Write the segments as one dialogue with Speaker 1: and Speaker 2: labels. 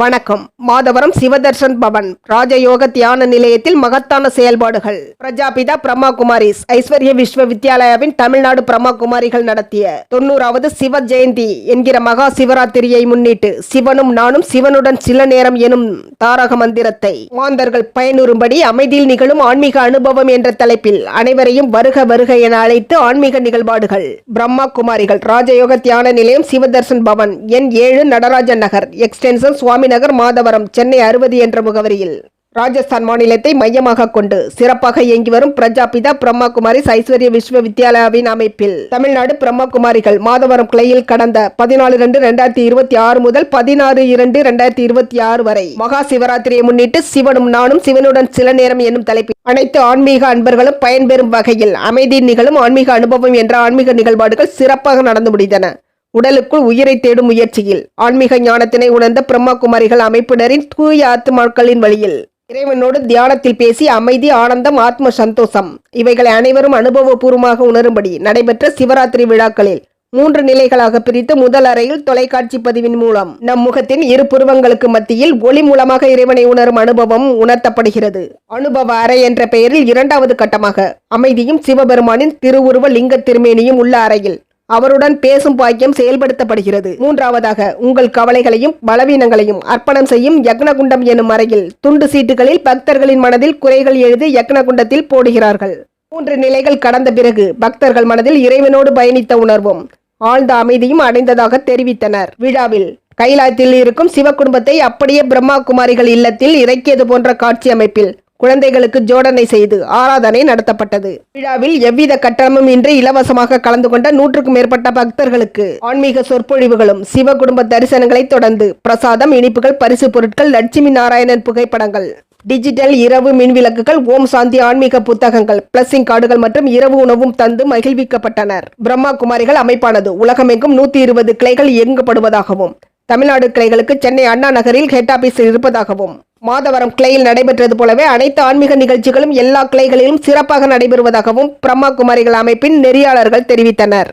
Speaker 1: வணக்கம். மாதவரம் சிவதர்ஷன் பவன் ராஜயோக தியான நிலையத்தில் மகத்தான செயல்பாடுகள். பிரஜாபிதா பிரம்மா குமாரிஸ் ஐஸ்வர்ய விஸ்வ வித்யாலயாவின் தமிழ்நாடு பிரம்மா குமாரிகள் நடத்திய 90வது சிவ ஜெயந்தி என்கிற மகா சிவராத்திரியை முன்னிட்டு சிவனும் நானும் சிவனுடன் சில நேரம் எனும் தாரக மந்திரத்தை மாந்தர்கள் பயனுறும்படி அமைதியில் நிகழும் ஆன்மீக அனுபவம் என்ற தலைப்பில் அனைவரையும் வருக வருக என அழைத்து ஆன்மீக நிகழ்பாடுகள். பிரம்மா குமாரிகள் ராஜயோக தியான நிலையம் சிவதர்ஷன் பவன் எண் 7 நடராஜன் நகர் எக்ஸ்டென்ஷன் சுவாமி நகர் மாதவரம் சென்னை 60 என்ற முகவரியில் ராஜஸ்தான் மாநிலத்தை மையமாக கொண்டு சிறப்பாக இயங்கி வரும் பிரஜாபிதா பிரம்மா குமாரிஸ் ஐஸ்வர்ய விஸ்வ வித்யாலயாவின் அமைப்பில் தமிழ்நாடு பிரம்மா குமாரிகள் மாதவரம் கிளையில் கடந்த 14/2/2026 முதல் 16/2/2026 வரை மகா சிவராத்திரியை முன்னிட்டு சிவனும் நானும் சிவனுடன் சில நேரம் என்னும் தலைப்பில் அனைத்து ஆன்மீக அன்பர்களும் பயன்பெறும் வகையில் அமைதி நிகழும் ஆன்மீக அனுபவம் என்ற ஆன்மீக நிகழ்பாடுகள் சிறப்பாக நடந்து முடிந்தன. உடலுக்குள் உயிரை தேடும் முயற்சியில் ஆன்மீக ஞானத்தினை உணர்ந்த பிரம்மா குமாரிகள் அமைப்பினரின் தூய ஆத்மாக்களின் வழியில் இறைவனோடு தியானத்தில் பேசி அமைதி, ஆனந்தம், ஆத்ம சந்தோஷம் இவைகளை அனைவரும் அனுபவபூர்வமாக உணரும்படி நடைபெற்ற சிவராத்திரி விழாக்களில் 3 நிலைகளாக பிரித்து முதல் அறையில் தொலைக்காட்சி பதிவின் மூலம் நம் முகத்தின் இரு புருவங்களுக்கு மத்தியில் ஒளி மூலமாக இறைவனை உணரும் அனுபவம் உணர்த்தப்படுகிறது. அனுபவ அறை என்ற பெயரில் 2வது கட்டமாக அமைதியும் சிவபெருமானின் திருவுருவ லிங்க திருமேனியும் உள்ள அறையில் அவருடன் பேசும் பாக்கியம் செயல்படுத்தப்படுகிறது. 3வதாக உங்கள் கவலைகளையும் பலவீனங்களையும் அர்ப்பணம் செய்யும் யக்னகுண்டம் எனும் அறையில் துண்டு சீட்டுகளில் பக்தர்களின் மனதில் குறைகள் எழுதி யக்னகுண்டத்தில் போடுகிறார்கள். 3 நிலைகள் கடந்த பிறகு பக்தர்கள் மனதில் இறைவனோடு பயணித்த உணர்வும் ஆழ்ந்த அமைதியும் அடைந்ததாக தெரிவித்தனர். விழாவில் கைலாயத்தில் இருக்கும் சிவ குடும்பத்தை அப்படியே பிரம்மா குமாரிகள் இல்லத்தில் இறக்கியது போன்ற காட்சி அமைப்பில் குழந்தைகளுக்கு ஜோடனை செய்து ஆராதனை நடத்தப்பட்டது. விழாவில் எவ்வித கட்டணமும் இன்றி இலவசமாக கலந்து கொண்ட 100க்கும் மேற்பட்ட பக்தர்களுக்கு ஆன்மீக சொற்பொழிவுகளும் சிவ குடும்ப தரிசனங்களை தொடர்ந்து பிரசாதம், இனிப்புகள், பரிசு பொருட்கள், லட்சுமி நாராயணன் புகைப்படங்கள், டிஜிட்டல் இரவு மின்விளக்குகள், ஓம் சாந்தி ஆன்மீக புத்தகங்கள், பிளஸிங் கார்டுகள் மற்றும் இரவு உணவும் தந்து மகிழ்விக்கப்பட்டனர். பிரம்மா குமாரிகள் அமைப்பானது உலகமெங்கும் 120 கிளைகள் இயங்கப்படுவதாகவும் தமிழ்நாடு கிளைகளுக்கு சென்னை அண்ணா நகரில் ஹெட் ஆபீஸ் இருப்பதாகவும் மாதவரம் கிளையில் நடைபெற்றது போலவே அனைத்து ஆன்மீக நிகழ்ச்சிகளும் எல்லா கிளைகளிலும் சிறப்பாக நடைபெறுவதாகவும் பிரம்மா குமாரிகள் அமைப்பின் நெறியாளர்கள் தெரிவித்தனர்.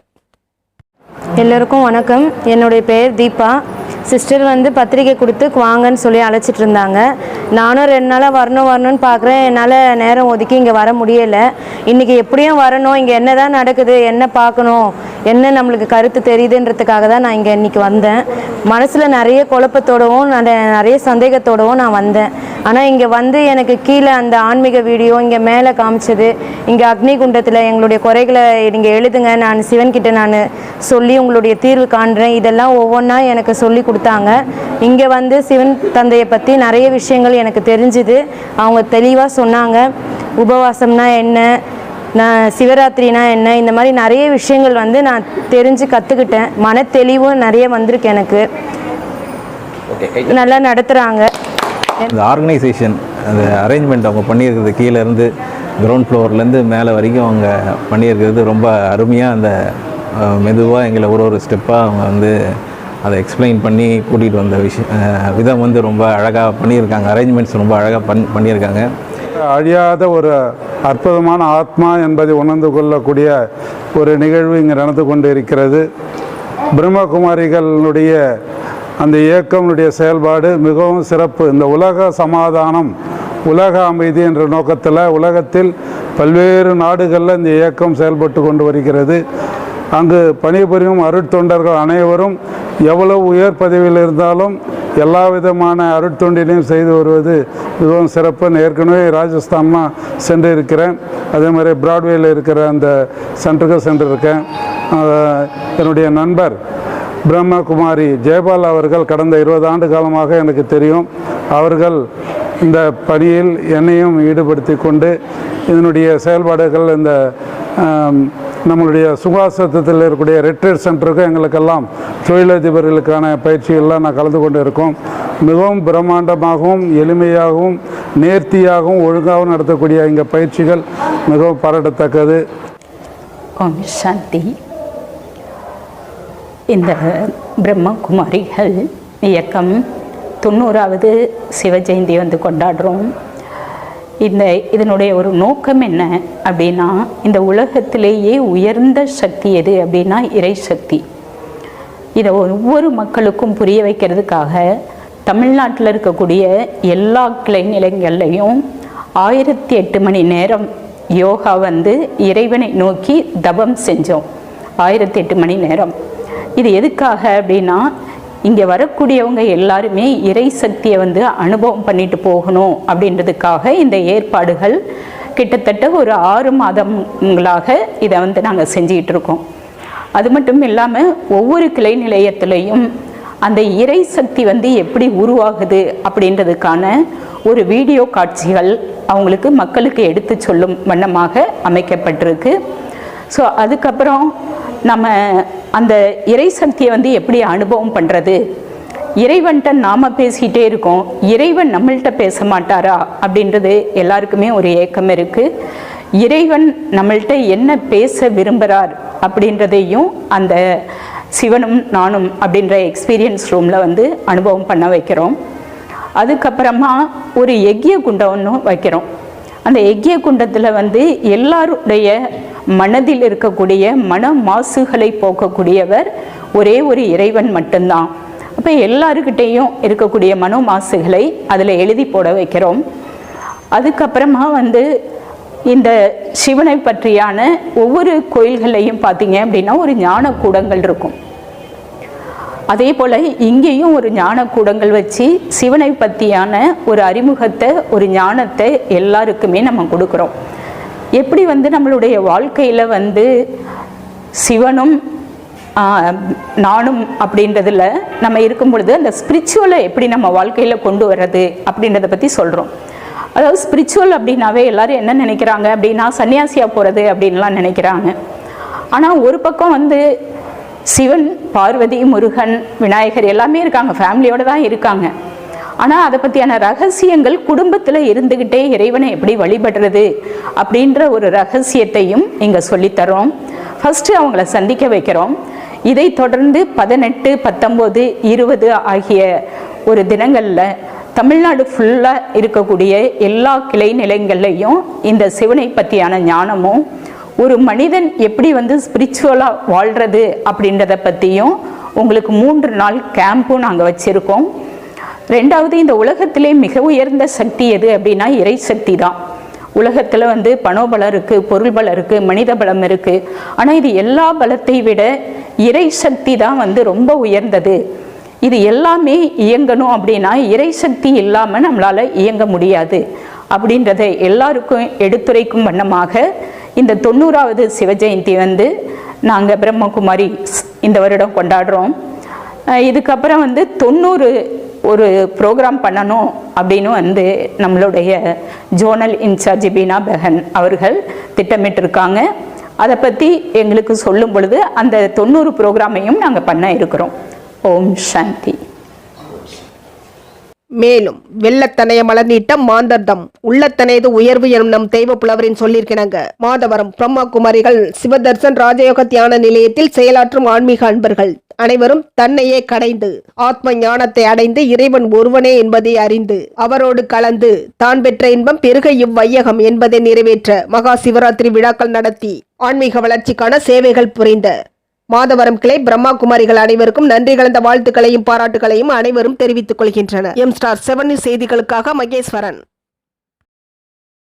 Speaker 2: எல்லோருக்கும் வணக்கம். என்னுடைய பெயர் தீபா. சிஸ்டர் பத்திரிக்கை கொடுத்து வாங்கன்னு சொல்லி அழைச்சிட்டு இருந்தாங்க. நானும் 2 நாளாக வரணும்னு பார்க்குறேன். என்னால் நேரம் ஒதுக்கி இங்கே வர முடியலை. இன்றைக்கி எப்படியும் வரணும், இங்கே என்ன தான் நடக்குது, என்ன பார்க்கணும், என்ன நம்மளுக்கு கருத்து தெரியுதுன்றதுக்காக தான் நான் இங்கே இன்றைக்கி வந்தேன். மனசில் நிறைய குழப்பத்தோடவும் நிறைய சந்தேகத்தோடவும் நான் வந்தேன். ஆனால் இங்கே எனக்கு கீழே அந்த ஆன்மீக வீடியோ இங்கே மேலே காமிச்சது, இங்கே அக்னி குண்டத்தில் எங்களுடைய குறைகளை நீங்கள் எழுதுங்க, நான் சிவன்கிட்ட நான் சொல்லி உங்களுடைய தீர்வு காண்றேன், இதெல்லாம் ஒவ்வொன்றா எனக்கு சொல்லி கொடுத்தாங்க. இங்கே சிவன் தந்தையை பற்றி நிறைய விஷயங்கள் எனக்கு தெரிஞ்சுது. அவங்க தெளிவாக சொன்னாங்க. உபவாசம்னா என்ன, நான் சிவராத்திரினா என்ன, இந்த மாதிரி நிறைய விஷயங்கள் நான் தெரிஞ்சு கற்றுக்கிட்டேன். மன தெளிவும் நிறைய வந்திருக்கு எனக்கு. நல்லா நடத்துகிறாங்க.
Speaker 3: இந்த ஆர்கனைசேஷன், அந்த அரேஞ்ச்மெண்ட் அவங்க பண்ணியிருக்கிறது, கீழே இருந்து கிரவுண்ட் ஃப்ளோர்லேருந்து மேலே வரைக்கும் அவங்க பண்ணியிருக்கிறது ரொம்ப அருமையாக. அந்த மெதுவாக எங்களை ஒரு ஸ்டெப்பாக அவங்க அதை எக்ஸ்பிளைன் பண்ணி கூட்டிகிட்டு வந்த விதம் ரொம்ப அழகாக பண்ணியிருக்காங்க. அரேஞ்ச்மெண்ட்ஸ் ரொம்ப அழகாக பண்ணியிருக்காங்க.
Speaker 4: அழியாத ஒரு அற்புதமான ஆத்மா என்பதை உணர்ந்து கொள்ளக்கூடிய ஒரு நிகழ்வு இங்கே நடந்து கொண்டு இருக்கிறது. பிரம்மகுமாரிகளுடைய அந்த இயக்கங்களுடைய செயல்பாடு மிகவும் சிறப்பு. இந்த உலக சமாதானம், உலக அமைதி என்ற நோக்கத்தில் உலகத்தில் பல்வேறு நாடுகளில் இந்த இயக்கம் செயல்பட்டு கொண்டு வருகிறது. அங்கு பணிபுரியும் அருட்தொண்டர்கள் அனைவரும் எவ்வளவு உயர் பதவியில் இருந்தாலும் எல்லா விதமான அருட்தொண்டினையும் செய்து வருவது மிகவும் சிறப்பு. ஏற்கனவே ராஜஸ்தான்லாம் சென்று இருக்கிறேன். அதே மாதிரி பிராட்வேயில் இருக்கிற அந்த சென்டருக்கு சென்றிருக்கேன். என்னுடைய நண்பர் பிரம்மகுமாரி ஜெயபால் அவர்கள் கடந்த 20 ஆண்டு காலமாக எனக்கு தெரியும். அவர்கள் இந்த பணியில் என்னையும் ஈடுபடுத்தி கொண்டு இதனுடைய செயல்பாடுகள் இந்த நம்மளுடைய சுகாசத்தில் இருக்கக்கூடிய ரெட்ரீட் சென்டருக்கு எங்களுக்கெல்லாம் தொழிலதிபர்களுக்கான பயிற்சிகள்லாம் நான் கலந்து கொண்டு இருக்கோம். மிகவும் பிரம்மாண்டமாகவும் எளிமையாகவும் நேர்த்தியாகவும் ஒழுங்காகவும் நடத்தக்கூடிய இங்கே பயிற்சிகள் மிகவும் பாராட்டத்தக்கது.
Speaker 5: ஓம் சாந்தி. இந்த பிரம்மகுமாரிகள் இயக்கம் 90வது சிவ ஜெயந்தி கொண்டாடுறோம். இதனுடைய ஒரு நோக்கம் என்ன அப்படின்னா, இந்த உலகத்திலேயே உயர்ந்த சக்தி எது அப்படின்னா இறை சக்தி. இதை ஒவ்வொரு மக்களுக்கும் புரிய வைக்கிறதுக்காக தமிழ்நாட்டில் இருக்கக்கூடிய எல்லா கிளை நிலையங்கள்லையும் 1008 மணி நேரம் யோகா வந்து இறைவனை நோக்கி தவம் செஞ்சோம். 1008 மணி நேரம். இது எதுக்காக அப்படின்னா, இங்கே வரக்கூடியவங்க எல்லாருமே இறை சக்தியை வந்து அனுபவம் பண்ணிட்டு போகணும் அப்படின்றதுக்காக இந்த ஏற்பாடுகள் கிட்டத்தட்ட ஒரு 6 மாதங்களாக இதை வந்து நாங்கள் செஞ்சிகிட்டு இருக்கோம். அது மட்டும் இல்லாமல் ஒவ்வொரு கிளை நிலையத்திலையும் அந்த இறை சக்தி வந்து எப்படி உருவாகுது அப்படின்றதுக்கான ஒரு வீடியோ காட்சிகள் அவங்களுக்கு மக்களுக்கு எடுத்து சொல்லும் வண்ணமாக அமைக்கப்பட்டிருக்கு. ஸோ அதுக்கப்புறம் நம்ம அந்த இறை சக்தியை வந்து எப்படி அனுபவம் பண்ணுறது, இறைவன்கிட்ட நாம் பேசிகிட்டே இருக்கோம், இறைவன் நம்மள்கிட்ட பேச மாட்டாரா அப்படின்றது எல்லாருக்குமே ஒரு ஏக்கம் இருக்குது. இறைவன் நம்மள்கிட்ட என்ன பேச விரும்புகிறார் அப்படின்றதையும் அந்த சிவனும் நானும் அப்படின்ற எக்ஸ்பீரியன்ஸ் ரூமில் வந்து அனுபவம் பண்ண வைக்கிறோம். அதுக்கப்புறமா ஒரு யக்ஞ குண்டம் ஒன்று வைக்கிறோம். அந்த யக்ஞ குண்டத்தில் வந்து எல்லாருடைய மனதில் இருக்கக்கூடிய மன மாசுகளை போக்கக்கூடியவர் ஒரே ஒரு இறைவன் மட்டும்தான். அப்போ எல்லாருக்கிட்டேயும் இருக்கக்கூடிய மனோ மாசுகளை அதில் எழுதி போட வைக்கிறோம். அதுக்கப்புறமா வந்து இந்த சிவனை பற்றியான ஒவ்வொரு கோயில்களையும் பார்த்தீங்க அப்படின்னா ஒரு ஞான கூடங்கள் இருக்கும். அதே போல் இங்கேயும் ஒரு ஞான கூடங்கள் வச்சு சிவனை பற்றியான ஒரு அறிமுகத்தை, ஒரு ஞானத்தை எல்லாருக்குமே நம்ம கொடுக்குறோம். எப்படி வந்து நம்மளுடைய வாழ்க்கையில் வந்து சிவனும் நானும் அப்படின்றதில் நம்ம இருக்கும் பொழுது அந்த ஸ்பிரிச்சுவலை எப்படி நம்ம வாழ்க்கையில் கொண்டு வர்றது அப்படின்றத பற்றி சொல்கிறோம். அதாவது ஸ்பிரிச்சுவல் அப்படின்னாவே எல்லாரும் என்ன நினைக்கிறாங்க அப்படின்னா சன்னியாசியாக போகிறது அப்படின்லாம் நினைக்கிறாங்க. ஆனால் ஒரு பக்கம் வந்து சிவன், பார்வதி, முருகன், விநாயகர் எல்லாமே இருக்காங்க, ஃபேமிலியோடு தான் இருக்காங்க. ஆனால் அதை பற்றியான ரகசியங்கள் குடும்பத்தில் இருந்துக்கிட்டே இறைவனை எப்படி வழிபடுறது அப்படின்ற ஒரு ரகசியத்தையும் இங்கே சொல்லித்தரோம். ஃபஸ்ட்டு அவங்கள சந்திக்க வைக்கிறோம். இதை தொடர்ந்து 18, 19, 20 ஆகிய ஒரு தினங்களில் தமிழ்நாடு ஃபுல்லாக இருக்கக்கூடிய எல்லா கிளை நிலையங்கள்லையும் இந்த சிவனை பற்றியான ஞானமும், ஒரு மனிதன் எப்படி வந்து ஸ்பிரிச்சுவலாக வாழ்கிறது அப்படின்றத பற்றியும் உங்களுக்கு 3 நாள் கேம்பும் நாங்கள் வச்சுருக்கோம். ரெண்டாவது, இந்த உலகத்திலே மிக உயர்ந்த சக்தி எது அப்படின்னா இறை சக்தி தான். உலகத்தில் வந்து பணோபலம் இருக்குது, பொருள் பலம் இருக்குது, மனித பலம் இருக்குது. ஆனால் இது எல்லா பலத்தை விட இறை சக்தி தான் வந்து ரொம்ப உயர்ந்தது. இது எல்லாமே இயங்கணும் அப்படின்னா இறை சக்தி இல்லாமல் நம்மளால் இயங்க முடியாது அப்படின்றதை எல்லாருக்கும் எடுத்துரைக்கும் வண்ணமாக இந்த 90வது சிவஜெயந்தி வந்து நாங்கள் பிரம்மகுமாரி இந்த வருடம் கொண்டாடுறோம். இதுக்கப்புறம் வந்து 90 ஒரு ப்ரோக்ராம் பண்ணணும் அப்படின்னு வந்து நம்மளுடைய ஜோனல் இன்சார்ஜ் பீனா பெஹன் அவர்கள் திட்டமிட்டிருக்காங்க. அதை பற்றி எங்களுக்கு சொல்லும் பொழுது அந்த 90 ப்ரோக்ராமையும் நாங்கள் பண்ண இருக்கிறோம். ஓம் சாந்தி.
Speaker 1: மேலும் வெள்ளத்தனைய மலர் நீட்டம் மாந்தர்தம் உள்ளத்தனையது உயர்வு எனும் நம் தெய்வ புலவரின் சொல்லியிருக்கிறாங்க. மாதவரம் பிரம்மா குமாரிகள் சிவதர்சன் ராஜயோக தியான நிலையத்தில் செயலாற்றும் ஆன்மீக அன்பர்கள் அனைவரும் தன்னையே கடைந்து ஆத்ம ஞானத்தை அடைந்து இறைவன் ஒருவனே என்பதை அறிந்து அவரோடு கலந்து தான் பெற்ற இன்பம் பெருக இவ்வையகம் என்பதை நிறைவேற்ற மகா சிவராத்திரி விழாக்கள் நடத்தி ஆன்மீக வளர்ச்சிக்கான சேவைகள் புரிந்த மாதவரம் கிளை பிரம்மா குமாரிகள் அனைவருக்கும் நன்றி கலந்த வாழ்த்துக்களையும் பாராட்டுகளையும் அனைவரும் தெரிவித்துக் கொள்கின்றனர். M Star 7 செய்திகளுக்காக மகேஸ்வரன்.